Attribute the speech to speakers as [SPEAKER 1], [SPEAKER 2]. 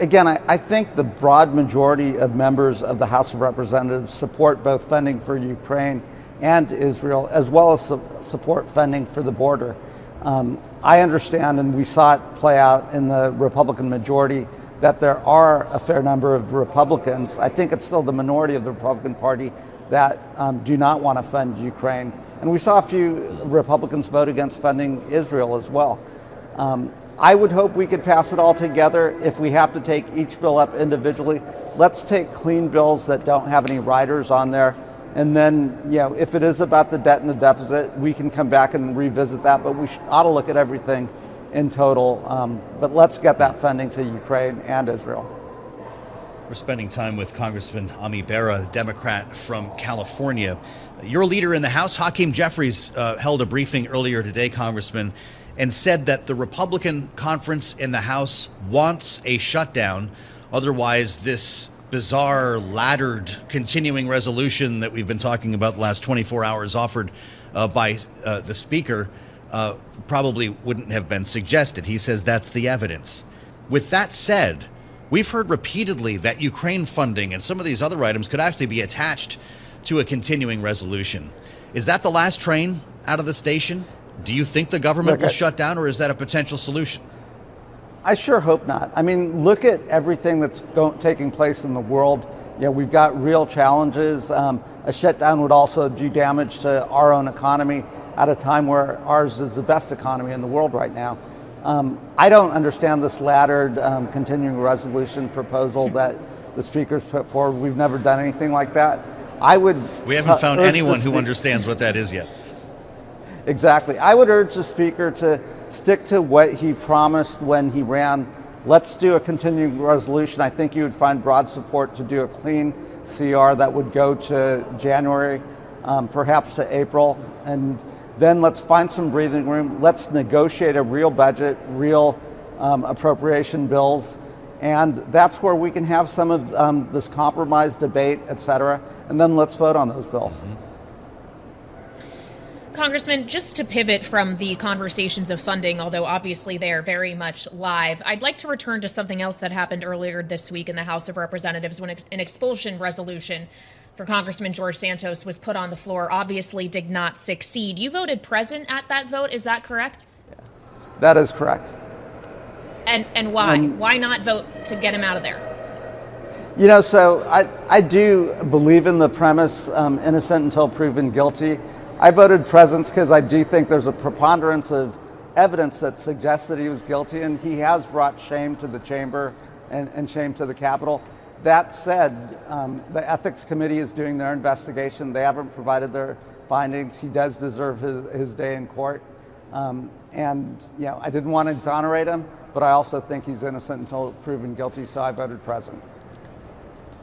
[SPEAKER 1] Again, I think the broad majority of members of the House of Representatives support both funding for Ukraine and Israel, as well as support funding for the border. I understand, and we saw it play out in the Republican majority, that there are a fair number of Republicans. I think it's still the minority of the Republican Party that do not want to fund Ukraine. And we saw a few Republicans vote against funding Israel as well. I would hope we could pass it all together. If we have to take each bill up individually, let's take clean bills that don't have any riders on there. And then, if it is about the debt and the deficit, we can come back and revisit that, but we ought to look at everything in total. But let's get that funding to Ukraine and Israel.
[SPEAKER 2] We're spending time with Congressman Ami Bera, a Democrat from California. Your leader in the House, Hakeem Jeffries, held a briefing earlier today, Congressman, and said that the Republican conference in the House wants a shutdown. Otherwise, this bizarre laddered continuing resolution that we've been talking about the last 24 hours offered by the Speaker probably wouldn't have been suggested. He says that's the evidence. With that said, we've heard repeatedly that Ukraine funding and some of these other items could actually be attached to a continuing resolution. Is that the last train out of the station? Do you think the government will shut down, or is that a potential solution?
[SPEAKER 1] I sure hope not. I mean, look at everything that's taking place in the world. We've got real challenges. A shutdown would also do damage to our own economy at a time where ours is the best economy in the world right now. I don't understand this laddered continuing resolution proposal that the Speaker's put forward. We've never done anything like that.
[SPEAKER 2] We haven't found anyone who understands what that is yet.
[SPEAKER 1] Exactly. I would urge the Speaker to stick to what he promised when he ran. Let's do a continuing resolution. I think you would find broad support to do a clean CR that would go to January, perhaps to April. And then let's find some breathing room. Let's negotiate a real budget, real appropriation bills. And that's where we can have some of this compromise debate, et cetera. And then let's vote on those bills.
[SPEAKER 2] Mm-hmm.
[SPEAKER 3] Congressman, just to pivot from the conversations of funding, although obviously they are very much live, I'd like to return to something else that happened earlier this week in the House of Representatives when an expulsion resolution for Congressman George Santos was put on the floor, obviously did not succeed. You voted present at that vote, is that correct?
[SPEAKER 1] That is correct.
[SPEAKER 3] And why? Why not vote to get him out of there?
[SPEAKER 1] So I do believe in the premise, innocent until proven guilty. I voted present because I do think there's a preponderance of evidence that suggests that he was guilty, and he has brought shame to the chamber and shame to the Capitol. That said, the Ethics Committee is doing their investigation. They haven't provided their findings. He does deserve his day in court. I didn't want to exonerate him, but I also think he's innocent until proven guilty, so I voted present.